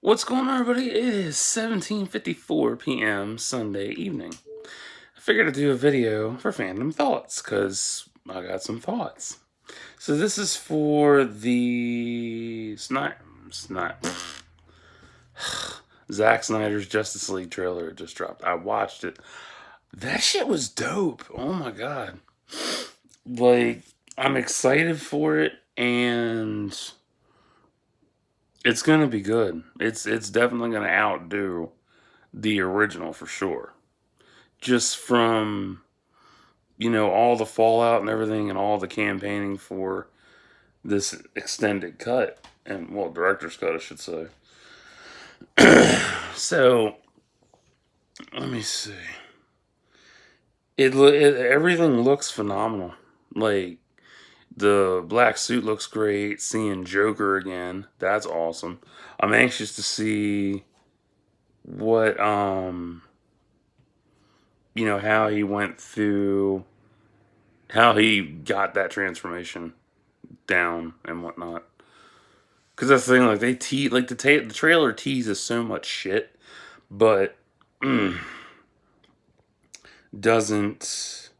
What's going on, everybody? It is 17:54 p.m. Sunday evening. I figured I'd do a video for Fandom Thoughts, because I got some thoughts. So this is for the Zack Snyder's Justice League trailer just dropped. I watched it. That shit was dope. Oh my god. Like, I'm excited for it, and it's gonna be good. It's definitely gonna outdo the original for sure. Just from, all the fallout and everything and all the campaigning for this extended cut and, well, director's cut, I should say. So, let me see. Everything looks phenomenal. Like, the black suit looks great. Seeing Joker again, that's awesome. I'm anxious to see what how he went through, how he got that transformation down and whatnot. Because that's the thing, like the trailer teases so much shit, but doesn't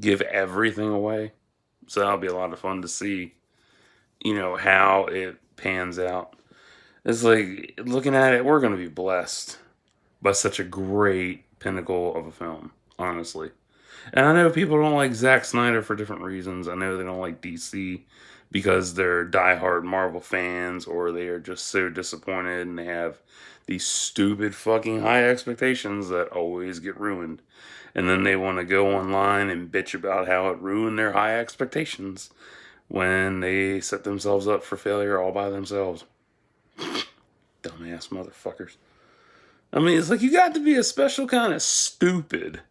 give everything away. So that'll be a lot of fun to see, how it pans out. It's like, looking at it, we're gonna be blessed by such a great pinnacle of a film, honestly. And I know people don't like Zack Snyder for different reasons. I know they don't like DC because they're diehard Marvel fans, or they are just so disappointed and they have these stupid fucking high expectations that always get ruined. And then they want to go online and bitch about how it ruined their high expectations when they set themselves up for failure all by themselves. Dumbass motherfuckers. I mean, it's like, you got to be a special kind of stupid.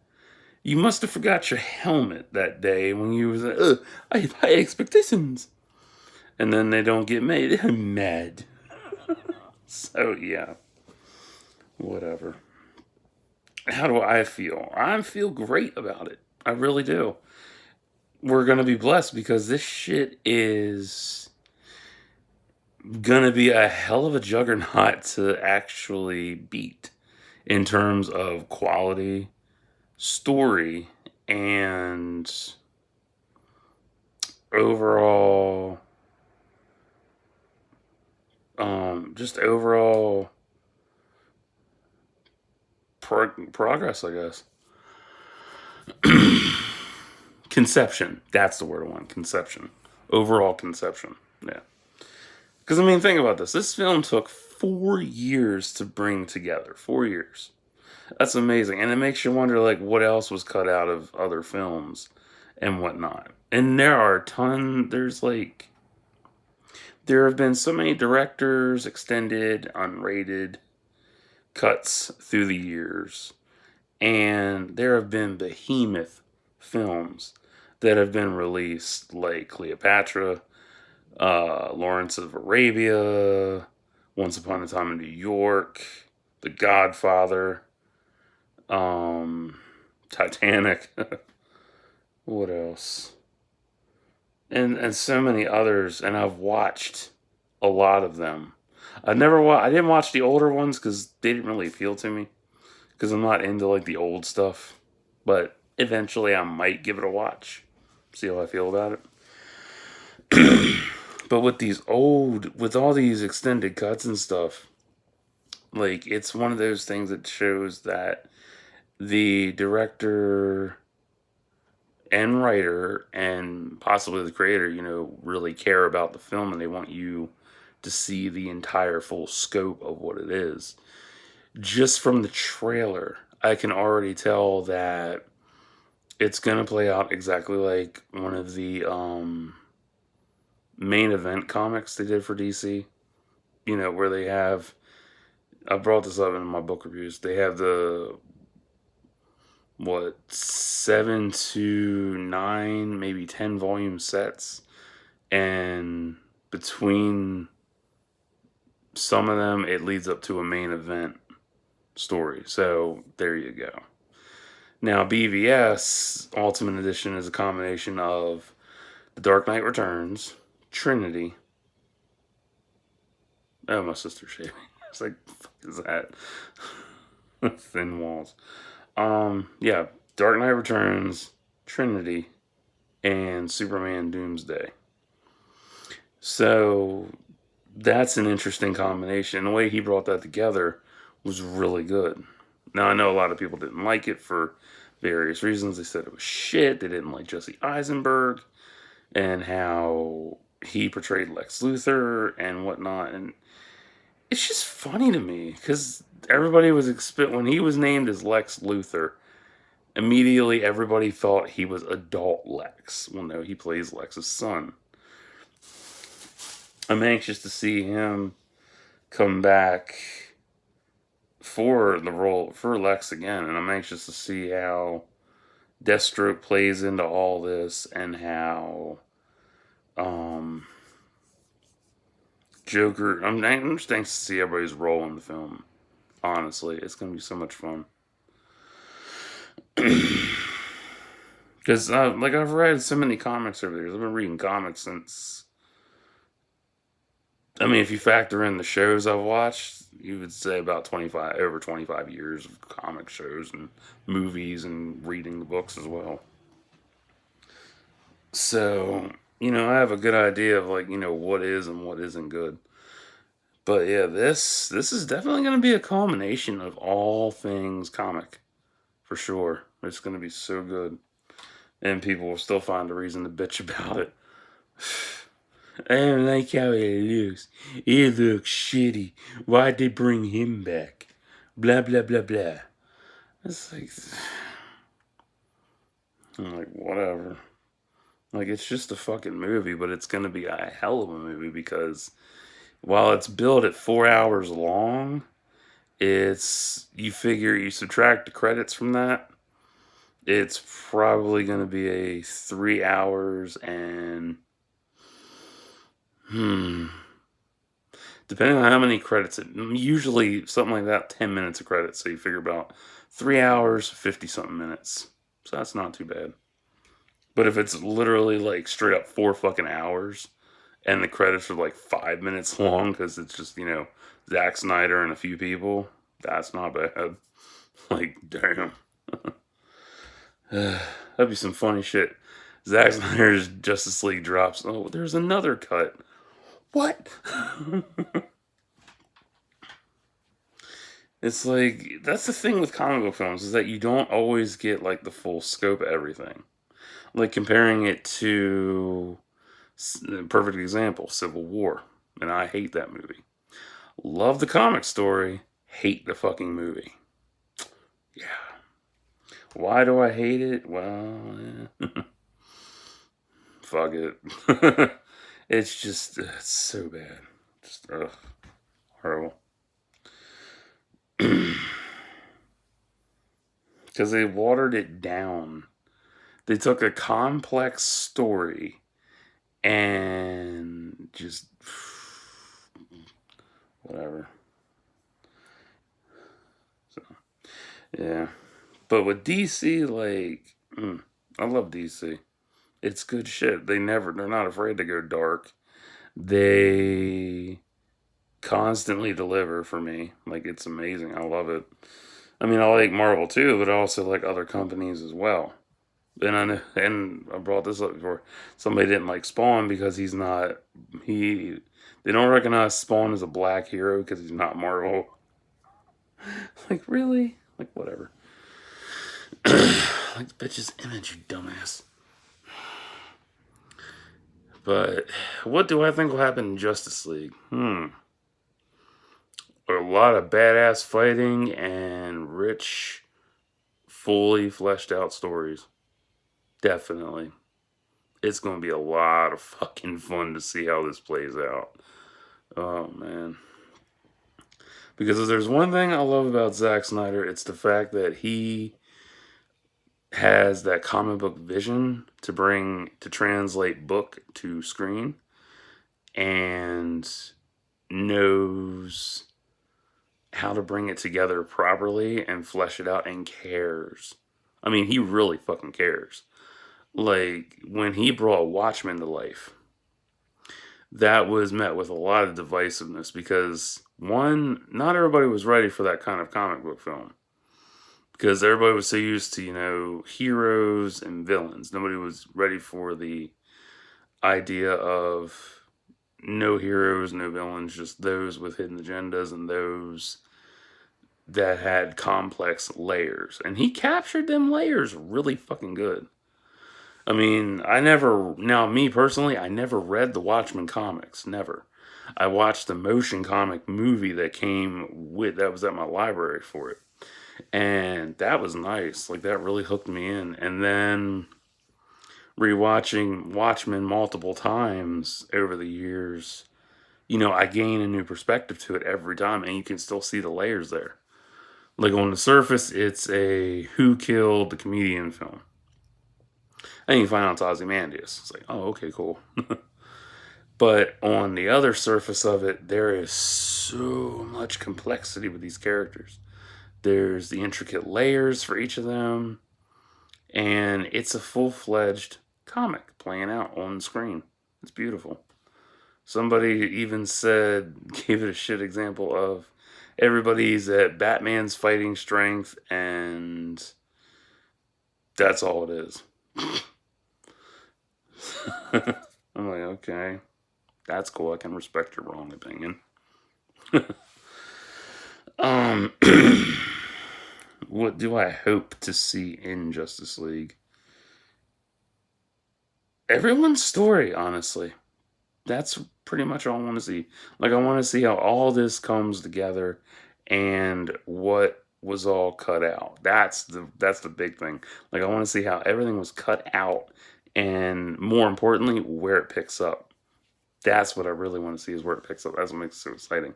You must have forgot your helmet that day when you was like, I have high expectations. And then they don't get made. I'm mad. So, yeah. Whatever. How do I feel? I feel great about it. I really do. We're going to be blessed because this shit is going to be a hell of a juggernaut to actually beat in terms of quality, story, and overall, just overall progress, I guess. Conception. That's the word I want. Conception. Overall conception. Yeah. Because, I mean, think about this. This film took 4 years to bring together. 4 years. That's amazing. And it makes you wonder, like, what else was cut out of other films and whatnot. And there are there have been so many directors, extended, unrated cuts through the years. And there have been behemoth films that have been released, like Cleopatra, Lawrence of Arabia, Once Upon a Time in New York, The Godfather, Titanic. What else? And so many others, and I've watched a lot of them. I didn't watch the older ones because they didn't really appeal to me, because I'm not into like the old stuff. But eventually, I might give it a watch, see how I feel about it. But with all these extended cuts and stuff, like, it's one of those things that shows that the director and writer and possibly the creator, really care about the film and they want you to see the entire full scope of what it is. Just from the trailer, I can already tell that it's going to play out exactly like one of the main event comics they did for DC, where they have, I brought this up in my book reviews, they have the, what, 7 to 9, maybe 10 volume sets, and between some of them, it leads up to a main event story. So there you go. Now, BVS Ultimate Edition is a combination of The Dark Knight Returns, Trinity. Oh, my sister's shaving. It's like, fuck is that? Thin walls. Yeah, Dark Knight Returns, Trinity, and Superman Doomsday. So that's an interesting combination. The way he brought that together was really good. Now, I know a lot of people didn't like it for various reasons. They said it was shit. They didn't like Jesse Eisenberg and how he portrayed Lex Luthor and whatnot. And it's just funny to me because everybody was when he was named as Lex Luthor, immediately everybody thought he was adult Lex. Well, no, he plays Lex's son. I'm anxious to see him come back for the role for Lex again, and I'm anxious to see how Deathstroke plays into all this and how Joker. I'm just anxious to see everybody's role in the film. Honestly, it's gonna be so much fun. Because like I've read so many comics over the years. I've been reading comics since. I mean, if you factor in the shows I've watched, you would say about over 25 years of comic shows and movies and reading the books as well. So, I have a good idea of like, what is and what isn't good. But yeah, this is definitely going to be a culmination of all things comic, for sure. It's going to be so good. And people will still find a reason to bitch about it. I don't like how he looks. He looks shitty. Why'd they bring him back? Blah, blah, blah, blah. It's like... I'm like, whatever. Like, it's just a fucking movie, but it's going to be a hell of a movie because while it's billed at 4 hours long, you figure you subtract the credits from that, it's probably going to be a 3 hours and depending on how many credits, usually something like that, 10 minutes of credits. So you figure about 3 hours, 50 something minutes. So that's not too bad. But if it's literally like straight up 4 fucking hours and the credits are like 5 minutes long because it's just, Zack Snyder and a few people, that's not bad. Like, damn. That'd be some funny shit. Zack Snyder's Justice League drops. Oh, there's another cut. What? It's like, that's the thing with comic book films, is that you don't always get like the full scope of everything. Like comparing it to, perfect example, Civil War. And I hate that movie. Love the comic story, hate the fucking movie. Yeah. Why do I hate it? Well, yeah. Fuck it. It's so bad. Just, horrible. Because they watered it down. They took a complex story and just whatever. So, yeah. But with DC, like, I love DC. It's good shit. They're not afraid to go dark. They constantly deliver for me. Like, it's amazing. I love it. I mean, I like Marvel too, but I also like other companies as well. And I brought this up before. Somebody didn't like Spawn because they don't recognize Spawn as a black hero because he's not Marvel. Like, really? Like, whatever. Like the bitch's image, you dumbass. But what do I think will happen in Justice League? A lot of badass fighting and rich, fully fleshed out stories. Definitely. It's going to be a lot of fucking fun to see how this plays out. Oh, man. Because if there's one thing I love about Zack Snyder, it's the fact that he has that comic book vision to translate book to screen and knows how to bring it together properly and flesh it out and cares. I mean, he really fucking cares. Like, when he brought Watchmen to life, that was met with a lot of divisiveness because, one, not everybody was ready for that kind of comic book film. Because everybody was so used to, heroes and villains. Nobody was ready for the idea of no heroes, no villains, just those with hidden agendas and those that had complex layers. And he captured them layers really fucking good. I mean, now me personally, I never read the Watchmen comics. Never. I watched the motion comic movie that was at my library for it. And that was nice. Like, that really hooked me in. And then rewatching Watchmen multiple times over the years, I gain a new perspective to it every time, and you can still see the layers there. Like, on the surface, it's a who killed the comedian film. And you find out it's Ozymandias. It's like, oh, okay, cool. But on the other surface of it, there is so much complexity with these characters. There's the intricate layers for each of them, and it's a full-fledged comic playing out on screen. It's beautiful. Somebody even gave it a shit example of everybody's at Batman's fighting strength, and that's all it is. I'm like, okay, that's cool. I can respect your wrong opinion. What do I hope to see in Justice League? Everyone's story, honestly. That's pretty much all I want to see. Like, I want to see how all this comes together and what was all cut out. That's the big thing. Like, I want to see how everything was cut out, and more importantly, where it picks up. That's what I really want to see, is where it picks up. That's what makes it so exciting.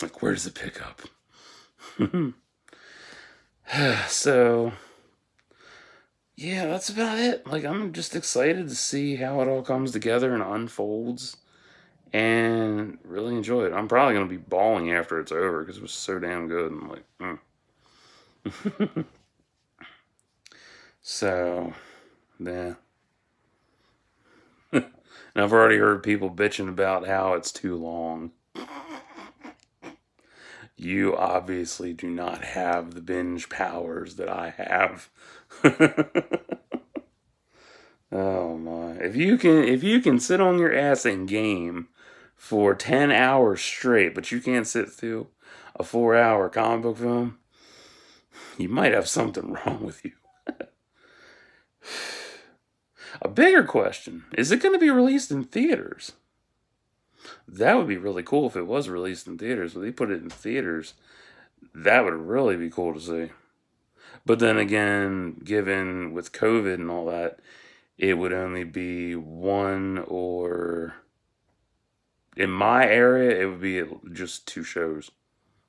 Like, where does it pick up? So, yeah, that's about it. Like, I'm just excited to see how it all comes together and unfolds, and really enjoy it. I'm probably going to be bawling after it's over because it was so damn good. I'm like, So, yeah. And I've already heard people bitching about how it's too long. You obviously do not have the binge powers that I have. Oh my. If you can sit on your ass and game for 10 hours straight, but you can't sit through a 4-hour comic book film, you might have something wrong with you. A bigger question, is it going to be released in theaters? That would be really cool if it was released in theaters. If they put it in theaters, that would really be cool to see. But then again, given with COVID and all that, it would only be one, or in my area, it would be just 2 shows.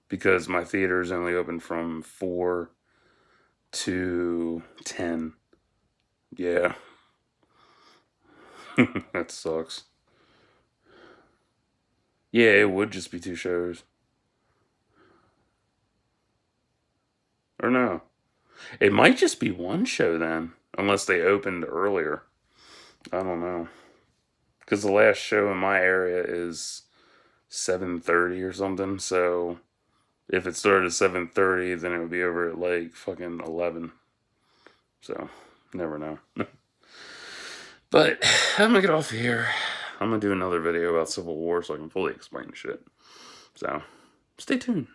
Because my theater is only open from 4 to 10. Yeah. That sucks. Yeah, it would just be 2 shows. Or no. It might just be 1 show then. Unless they opened earlier. I don't know. Because the last show in my area is 7:30 or something. So if it started at 7:30, then it would be over at like fucking 11. So, never know. But I'm gonna get off here. I'm gonna do another video about Civil War so I can fully explain shit. So, stay tuned.